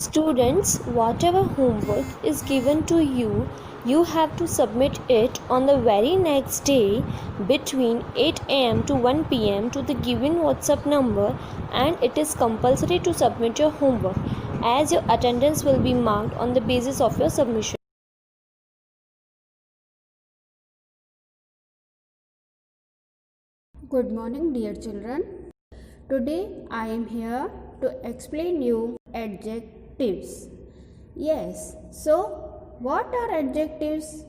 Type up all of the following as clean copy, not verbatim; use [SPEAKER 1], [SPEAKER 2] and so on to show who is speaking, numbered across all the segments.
[SPEAKER 1] Students, whatever homework is given to you, you have to submit it on the very next day between 8 am to 1 pm to the given WhatsApp number, and it is compulsory to submit your homework as your attendance will be marked on the basis of your submission.
[SPEAKER 2] Good morning, dear children. Today I am here to explain you adjectives. Yes, so what are adjectives?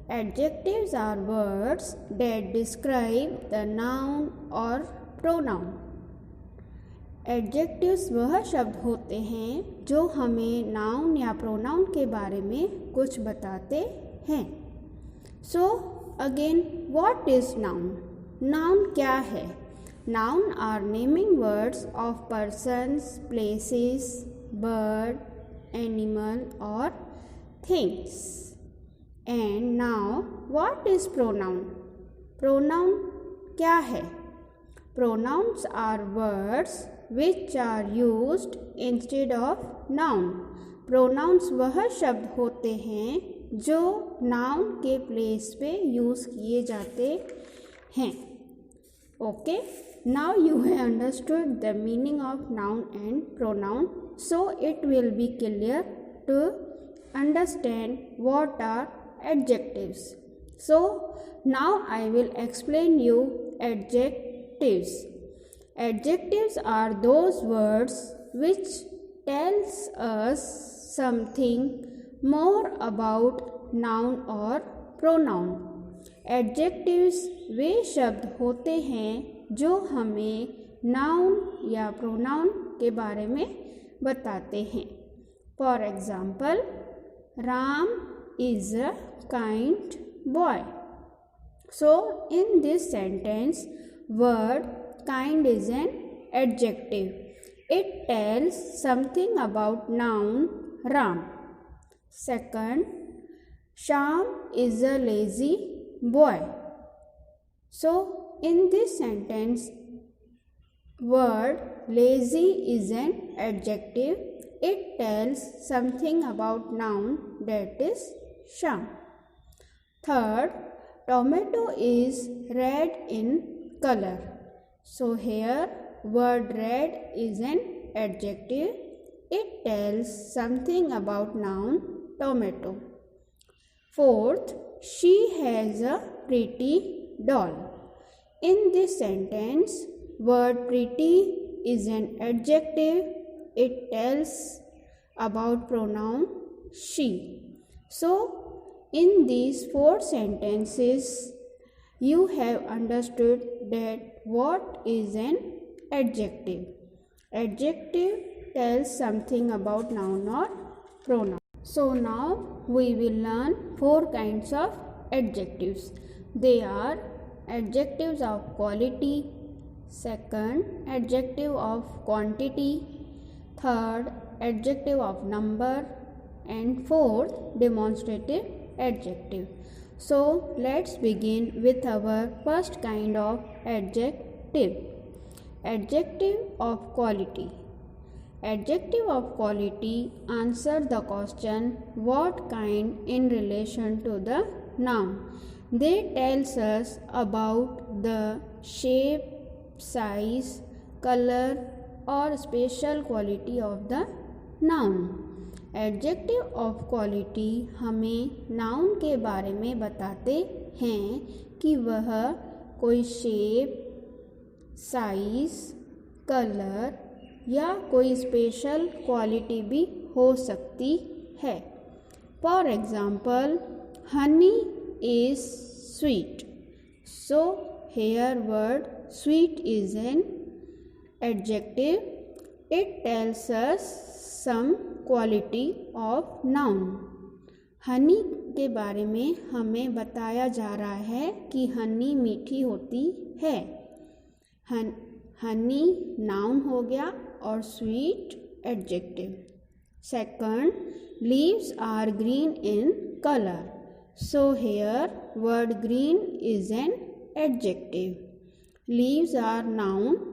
[SPEAKER 2] Adjectives are words that describe the noun or pronoun. Adjectives वह शब्द होते हैं जो हमें noun या pronoun के बारे में कुछ बताते हैं. So again, what is noun? Noun क्या है? Noun are naming words of persons, places, bird, animal और things. And now what is pronoun? Pronoun क्या है? Pronouns are words which are used instead of noun. Pronouns वह शब्द होते हैं जो नाउन के प्लेस पे यूज़ किए जाते हैं. Okay, now you have understood the meaning of noun and pronoun, so it will be clear to understand what are adjectives. So now I will explain you adjectives. Adjectives are those words which tells us something more about noun or pronoun. Adjectives वे शब्द होते हैं जो हमें noun या pronoun के बारे में बताते हैं. For example, Ram is a kind boy. So in this sentence, word kind is an adjective. It tells something about noun Ram. Second, Sham is a lazy boy. So in this sentence, word lazy is an adjective. It tells something about noun, that is Sham. Third, tomato is red in color. So here word red is an adjective. It tells something about noun tomato. Fourth, she has a pretty doll. In this sentence, word pretty is an adjective. It tells about pronoun she. So in these four sentences, you have understood that what is an adjective. Adjective tells something about noun or pronoun. So now we will learn four kinds of adjectives. They are adjectives of quality, second, adjective of quantity, third, adjective of number, and fourth, demonstrative adjective. So let's begin with our first kind of adjective. Adjective of quality. Adjective of quality answer the question what kind in relation to the noun. They tells us about the shape, size, color or special quality of the noun. Adjective of quality हमें noun के बारे में बताते हैं कि वह कोई shape, size, colour या कोई स्पेशल क्वालिटी भी हो सकती है. For example, honey is sweet. So here word sweet is an adjective. It tells us some quality of noun. Honey के बारे में हमें बताया जा रहा है कि हनी मीठी होती है. हनी नाउन हो गया और sweet adjective. Second, leaves are green in colour. So here word green is an adjective. Leaves are noun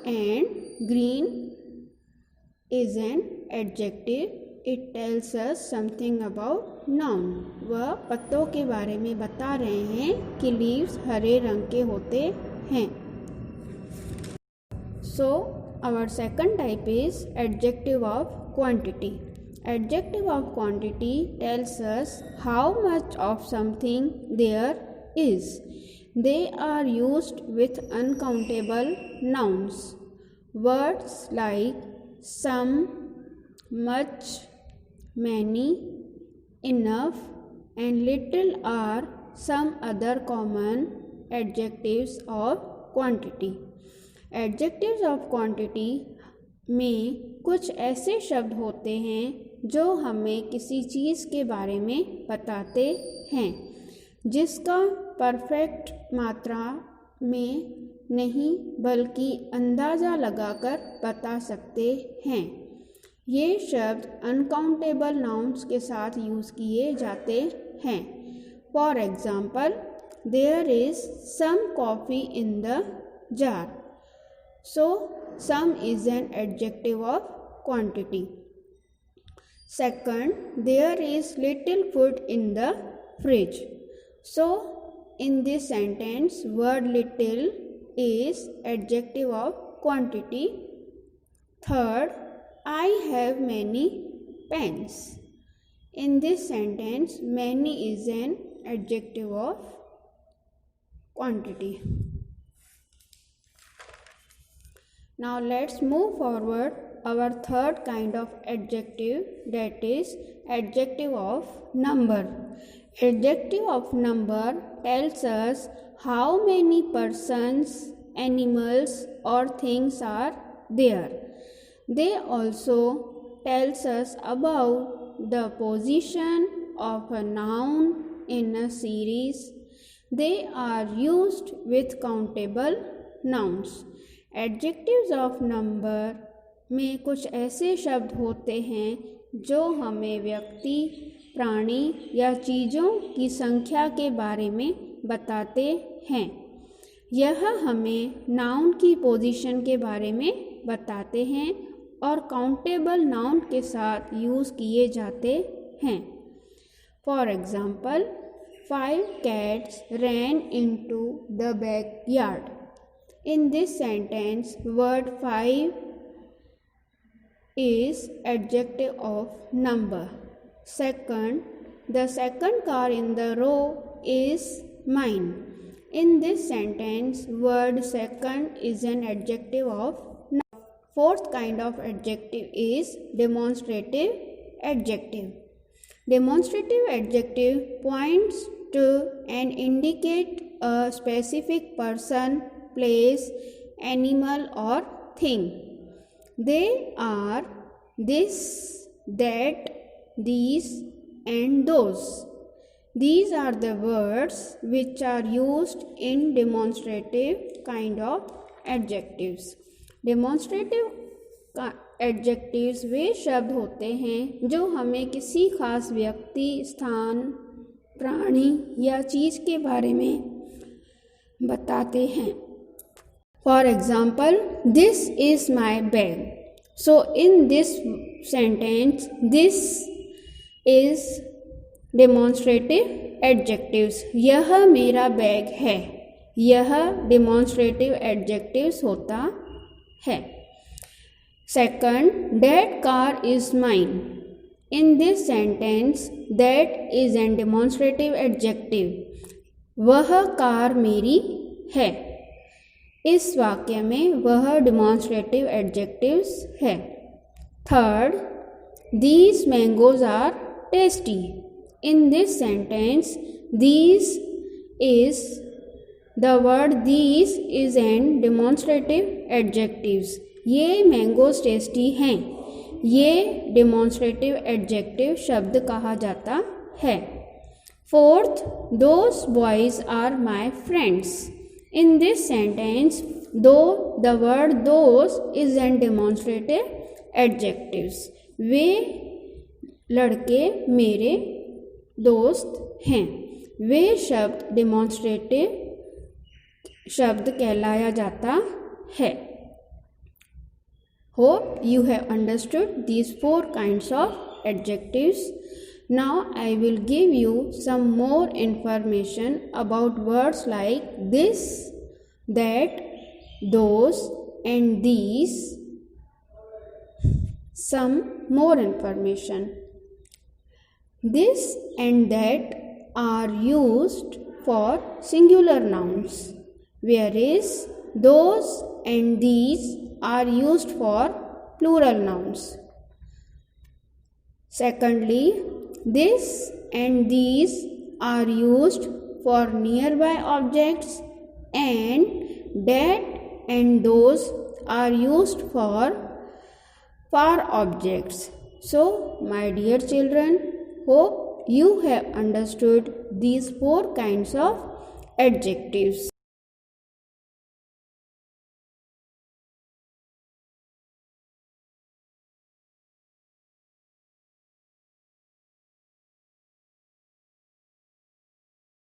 [SPEAKER 2] and green is an adjective. It tells us something about noun. वह पत्तों के बारे में बता रहे हैं कि लीव्स हरे रंग के होते हैं. So our second type is adjective of quantity. Adjective of quantity tells us how much of something there is. They are used with uncountable nouns. Words like some, much, many, enough, and little are some other common adjectives of quantity. Adjectives of quantity में कुछ ऐसे शब्द होते हैं जो हमें किसी चीज़ के बारे में बताते हैं जिसका परफेक्ट मात्रा में नहीं बल्कि अंदाज़ा लगाकर बता सकते हैं. ये शब्द अनकाउंटेबल नाउन्स के साथ यूज़ किए जाते हैं. For example, there is some coffee in the jar. So, some is an adjective of quantity. Second, there is little food in the fridge. So, in this sentence, word little is adjective of quantity. Third, I have many pens. In this sentence, many is an adjective of quantity. Now let's move forward our third kind of adjective, that is adjective of number. Adjective of number tells us how many persons, animals or things are there. They also tells us about the position of a noun in a series. They are used with countable nouns. Adjectives of number में कुछ ऐसे शब्द होते हैं जो हमें व्यक्ति, प्राणी या चीज़ों की संख्या के बारे में बताते हैं. यह हमें नाउन की पोजीशन के बारे में बताते हैं और काउंटेबल नाउन के साथ यूज़ किए जाते हैं. For example, 5 cats ran into the backyard. In this sentence, word 5 is adjective of number. Second, the second car in the row is mine. In this sentence, word second is an adjective of number. Fourth kind of adjective is demonstrative adjective. Demonstrative adjective points to and indicate a specific person, place, animal or thing. They are this, that, these and those. These are the words which are used in demonstrative kind of adjectives. Demonstrative adjectives वे शब्द होते हैं जो हमें किसी खास व्यक्ति, स्थान, प्राणी या चीज़ के बारे में बताते हैं. For example, this is my bag. So in this sentence, this is demonstrative adjectives. यह मेरा बैग है. यह demonstrative adjectives होता है. Second, that car is mine. In this sentence, that is an demonstrative adjective. वह कार मेरी है. इस वाक्य में वह डिमॉन्स्ट्रेटिव एडजेक्टिव्स है. Third, these mangoes are tasty. In this sentence, these is the word these is an demonstrative adjectives. ये mangoes tasty हैं. ये डिमॉन्स्ट्रेटिव एडजेक्टिव शब्द कहा जाता है. Fourth, those boys are my friends. In this sentence, though the word those is an demonstrative adjectives. वे लड़के मेरे दोस्त हैं. वे शब्द demonstrative शब्द कहलाया जाता है. Hope you have understood these 4 kinds of adjectives. Now I will give you some more information about words like this, that, those and these. Some more information. This and that are used for singular nouns, whereas those and these are used for plural nouns. Secondly, this and these are used for nearby objects, and that and those are used for far objects. So, my dear children, hope you have understood these 4 kinds of adjectives.